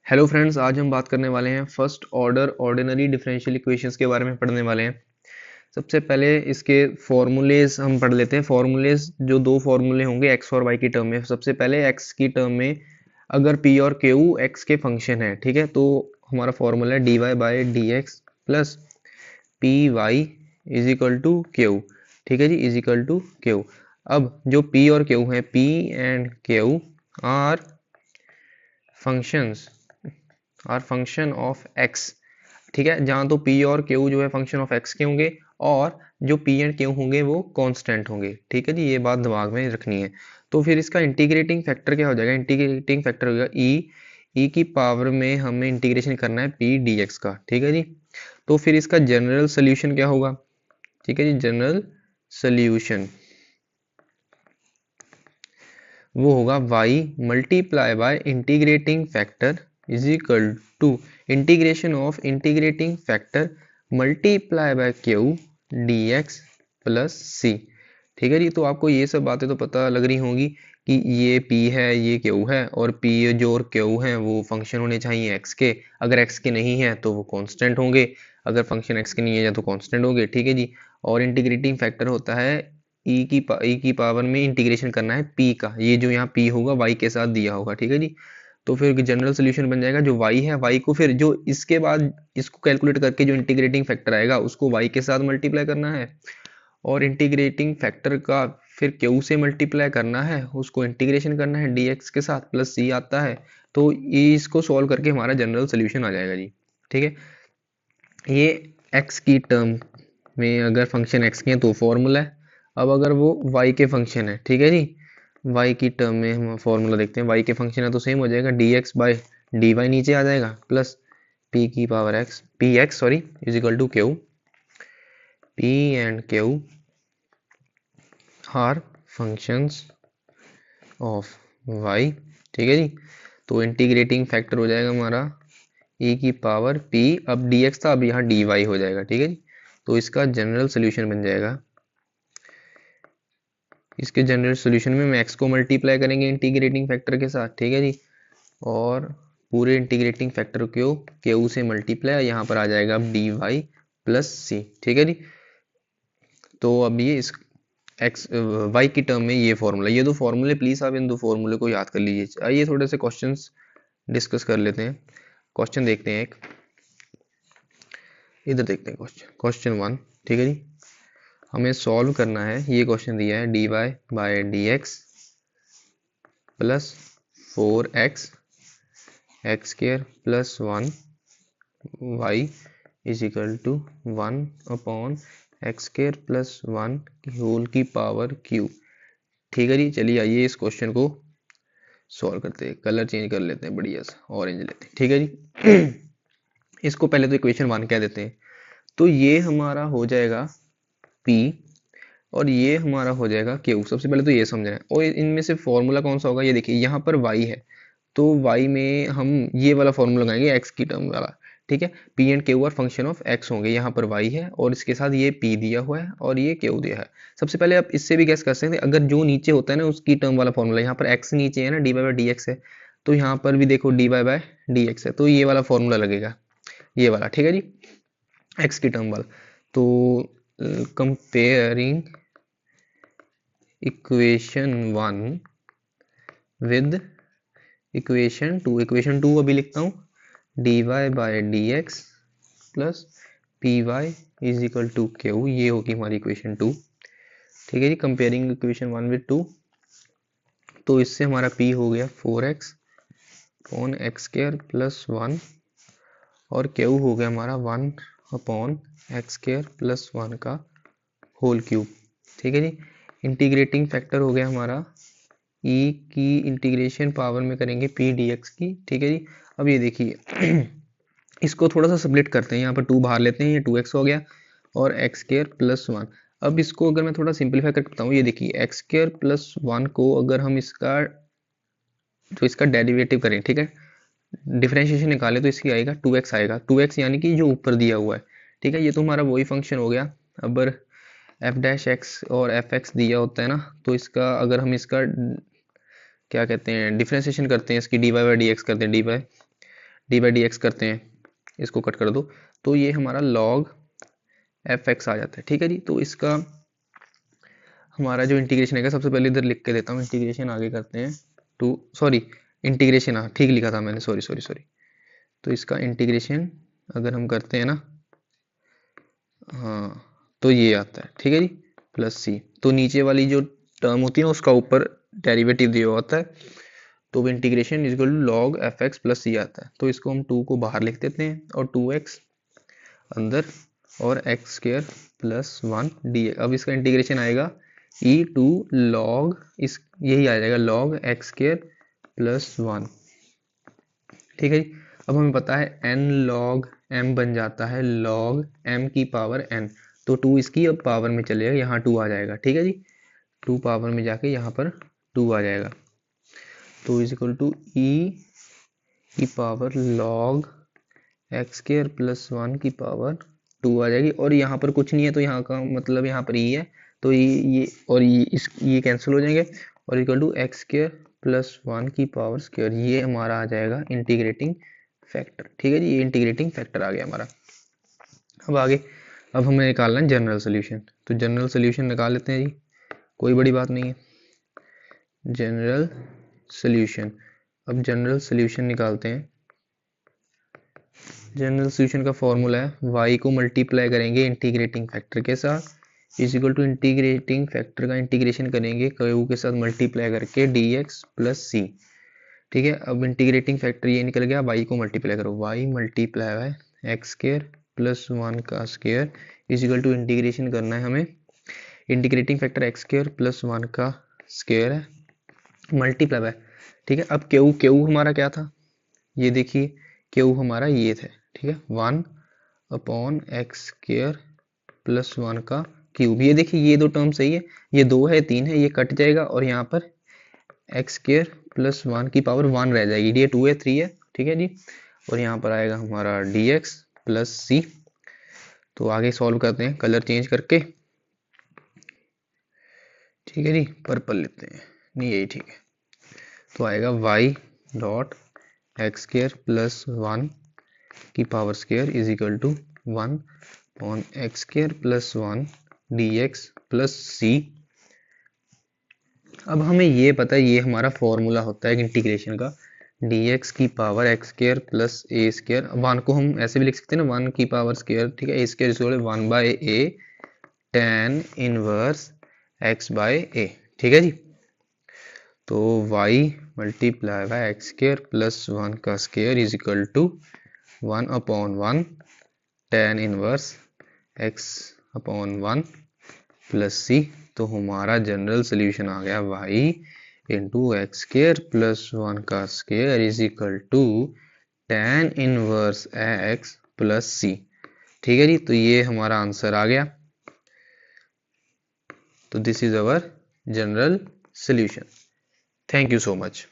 Hello friends, आज हम बात करने वाले हैं first order ordinary differential equations के बारे में पढ़ने वाले हैं। सबसे पहले इसके फॉर्मूलेज हम पढ़ लेते हैं। फॉर्मूलेज जो दो फॉर्मूले होंगे एक्स और वाई की टर्म में। सबसे पहले एक्स की टर्म में अगर पी और क्यू एक्स के फंक्शन है, ठीक है, तो हमारा फॉर्मूला है d Y by D x plus P Y is equal to q. ठीक है जी, इज इक्वल टू क्यू। अब जो पी और क्यू है, p and q are functions are function of x. ठीक है, जहां तो पी और क्यू जो है फंक्शन ऑफ एक्स के होंगे और जो पी एंड क्यू होंगे वो कांस्टेंट होंगे। ठीक है जी, ये बात दिमाग में रखनी है। तो फिर इसका इंटीग्रेटिंग फैक्टर क्या हो जाएगा? इंटीग्रेटिंग फैक्टर होगा ई की पावर में हमें इंटीग्रेशन करना है पी डी एक्स का। ठीक है जी, तो फिर इसका जनरल सोल्यूशन क्या होगा? ठीक है जी, जनरल सोल्यूशन वो होगा y multiply by integrating factor is equal to integration of integrating factor multiply by Q D x plus C. ठीक है जी, तो आपको ये सब बातें तो पता लग रही होंगी कि ये p है, ये q है, और p जो और q है वो फंक्शन होने चाहिए x के। अगर x के नहीं है तो वो कांस्टेंट होंगे, अगर फंक्शन x के नहीं है तो कांस्टेंट होंगे। ठीक है जी, और इंटीग्रेटिंग फैक्टर होता है ई की पावर में इंटीग्रेशन करना है p का। ये जो यहाँ p होगा y के साथ दिया होगा। ठीक है जी, तो फिर जनरल सोल्यूशन बन जाएगा जो y है, y को फिर जो इसके बाद इसको कैलकुलेट करके जो इंटीग्रेटिंग फैक्टर आएगा उसको y के साथ मल्टीप्लाई करना है, और इंटीग्रेटिंग फैक्टर का फिर q से मल्टीप्लाई करना है, उसको इंटीग्रेशन करना है dx के साथ प्लस c आता है। तो इसको सॉल्व करके हमारा जनरल सोल्यूशन आ जाएगा जी। ठीक है, ये x की टर्म में अगर फंक्शन x के हैं तो फॉर्मूला है। अब अगर वो y के फंक्शन है, ठीक है जी, y की टर्म में हम फॉर्मूला देखते हैं। y के फंक्शन है तो सेम हो जाएगा dx बाई dy नीचे आ जाएगा प्लस p की power x px sorry is equal to q। p and q are functions of y। ठीक है जी, तो इंटीग्रेटिंग फैक्टर हो जाएगा हमारा e की पावर p, अब dx था अब यहाँ dy हो जाएगा। ठीक है जी, तो इसका जनरल सोल्यूशन बन जाएगा। इसके जनरल सोल्यूशन में हम x को मल्टीप्लाई करेंगे इंटीग्रेटिंग फैक्टर के साथ। ठीक है जी, और पूरे इंटीग्रेटिंग फैक्टर को क्यू से मल्टीप्लाई, यहाँ पर आ जाएगा अब डी वाई प्लस सी। ठीक है जी, तो अब ये इस एक्स वाई की टर्म में ये फॉर्मूला, ये दो फॉर्मूले प्लीज आप इन दो फॉर्मूले को याद कर लीजिए। आइए थोड़े से क्वेश्चंस डिस्कस कर लेते हैं। क्वेश्चन देखते हैं एक, इधर देखते हैं क्वेश्चन वन। ठीक है जी, हमें सॉल्व करना है, ये क्वेश्चन दिया है d Y by D x plus 4x x square plus 1 y is equal to 1 upon x square plus 1 की होल की पावर q। ठीक है जी, चलिए आइए इस क्वेश्चन को सॉल्व करते हैं। कलर चेंज कर लेते हैं, बढ़िया सा ऑरेंज लेते हैं। ठीक है जी इसको पहले तो इक्वेशन वन कह देते हैं। तो ये हमारा हो जाएगा p और ये हमारा हो जाएगा q। सबसे पहले तो ये समझना है, और इनमें से फॉर्मूला कौन सा होगा? ये देखिए यहाँ पर y है तो y में हम ये वाला फॉर्मूला लगाएंगे x की टर्म वाला। ठीक है, p and q are function of x होंगे। यहाँ पर y है और इसके साथ ये p दिया हुआ है और ये q दिया है। सबसे पहले आप इससे भी गैस कर सकते हैं, अगर जो नीचे होता है ना उसकी टर्म वाला फॉर्मूला, यहाँ पर x नीचे है ना, dy बाई डी एक्स है, तो यहाँ पर भी देखो dy बाई डी एक्स है, तो ये वाला फॉर्मूला लगेगा, ये वाला। ठीक है जी, x की टर्म वाला। तो comparing equation one with equation two अभी लिखता हूँ, D Y by D x plus P Y is equal to Q, ये होगी हमारी इक्वेशन टू। ठीक है जी, comparing equation one with two, तो इससे हमारा p हो गया 4x upon x square plus 1 और q हो गया हमारा 1 अपॉन एक्स स्क्वायर प्लस 1 का होल क्यूब। ठीक है जी, इंटीग्रेटिंग फैक्टर हो गया हमारा e की इंटीग्रेशन पावर में करेंगे p dx की। ठीक है जी, अब ये देखिए इसको थोड़ा सा स्प्लिट करते हैं, यहाँ पर 2 बाहर लेते हैं, ये 2x हो गया और एक्स स्क्वायर प्लस 1। अब इसको अगर मैं थोड़ा सिंपलीफाई करके बताऊँ, ये देखिए एक्स स्क्वायर प्लस 1 को अगर हम इसका डेरिवेटिव करें, ठीक है, डिफरेंशिएशन निकाले तो इसकी आएगा 2x आएगा, 2x यानी कि जो ऊपर दिया हुआ है। ठीक है, ये तो हमारा वही फंक्शन हो गया। अब एफ डैश एक्स और एफ एक्स दिया होता है ना, तो इसका अगर हम इसका क्या कहते हैं डिफरेंशिएशन करते हैं, इसकी d Y by D x करते हैं, d y d by D x करते हैं, इसको कट कर दो, तो ये हमारा लॉग एफ एक्स आ जाता है। ठीक है जी, तो इसका हमारा जो इंटीग्रेशन है, सबसे पहले इधर लिख के देता हूँ, इंटीग्रेशन आगे करते हैं टू, सॉरी इंटीग्रेशन, हाँ ठीक लिखा था मैंने, सॉरी सॉरी सॉरी। तो इसका इंटीग्रेशन अगर हम करते हैं ना, हाँ तो ये आता है। ठीक है जी, प्लस सी, तो नीचे वाली जो टर्म होती है ना उसका ऊपर डेरिवेटिव दिया होता है, तो वो integration is equal to log F X plus C आता है। तो इसको हम 2 को बाहर लिख देते हैं और 2x अंदर और एक्स स्क्र प्लस 1 डी। अब इसका इंटीग्रेशन आएगा ई टू लॉग, इस यही आ जाएगा लॉग एक्स स्क्र प्लस 1। ठीक है जी, अब हमें पता है n लॉग m बन जाता है लॉग m की पावर n, तो 2 इसकी अब पावर में चलेगा, यहाँ 2 आ जाएगा। ठीक है जी, 2 पावर में जाके यहाँ पर 2 आ जाएगा, तो इज इक्वल टू ई की power log x square plus 1 की पावर 2 आ जाएगी। और यहाँ पर कुछ नहीं है, तो यहाँ का मतलब यहाँ पर ई है, तो ये और ये कैंसिल हो जाएंगे, और equal to x square plus 1 की पावर स्क्वायर, ये हमारा आ जाएगा इंटीग्रेटिंग फैक्टर। ठीक है जी, ये इंटीग्रेटिंग फैक्टर आ गया हमारा। अब आगे, अब हमें निकालना है जनरल सोल्यूशन, तो जनरल सोल्यूशन निकाल लेते हैं जी, कोई बड़ी बात नहीं है। जनरल सोल्यूशन, अब जनरल सोल्यूशन निकालते हैं। जनरल सोल्यूशन का फॉर्मूला है, y को मल्टीप्लाई करेंगे इंटीग्रेटिंग फैक्टर के साथ, is equal to integrating factor का इंटीग्रेशन करेंगे क्यू के साथ मल्टीप्लाई करके dx प्लस सी। ठीक है, अब इंटीग्रेटिंग फैक्टर ये निकल गया, y को मल्टीप्लाई करो, y multiply by x square plus 1 का square is equal to integration करना है हमें, integrating factor x square plus 1 का स्क्र है मल्टीप्लाई बाय। ठीक है, अब क्यू हमारा क्या था, ये देखिए क्यू हमारा ये था। ठीक है, 1 अपॉन एक्स स्क्र प्लस 1 का क्यूब, ये देखिए ये दो टर्म सही है, ये 2 है 3 है, ये कट जाएगा और यहाँ पर एक्स स्क्र प्लस 1 की पावर 1 रह जाएगी, ये 2 है 3 है। ठीक है जी, और यहाँ पर आएगा हमारा dx प्लस सी। तो आगे सॉल्व करते हैं कलर चेंज करके। ठीक है जी, पर्पल लेते हैं, नहीं यही ठीक है, तो आएगा y dot X square plus 1 की power square is equal to 1 on X square plus 1 dx plus C. अब हमें ये पता है, ये हमारा फॉर्मूला होता है इंटीग्रेशन का, dx की पावर एक्स स्क्र प्लस ए स्क्र, 1 को हम ऐसे भी लिख सकते हैं ना, 1 की पावर स्क्वायर। ठीक है, A square is equal to 1 by A tan inverse x by A. ठीक है जी, तो y multiply by x square plus 1 का square is equal to 1 upon 1 tan inverse x upon 1 plus C. तो हमारा general solution आ गया y into X square plus 1 का square is equal to tan inverse x plus C. ठीक है जी, तो ये हमारा आंसर आ गया। तो this is our general solution. Thank you so much.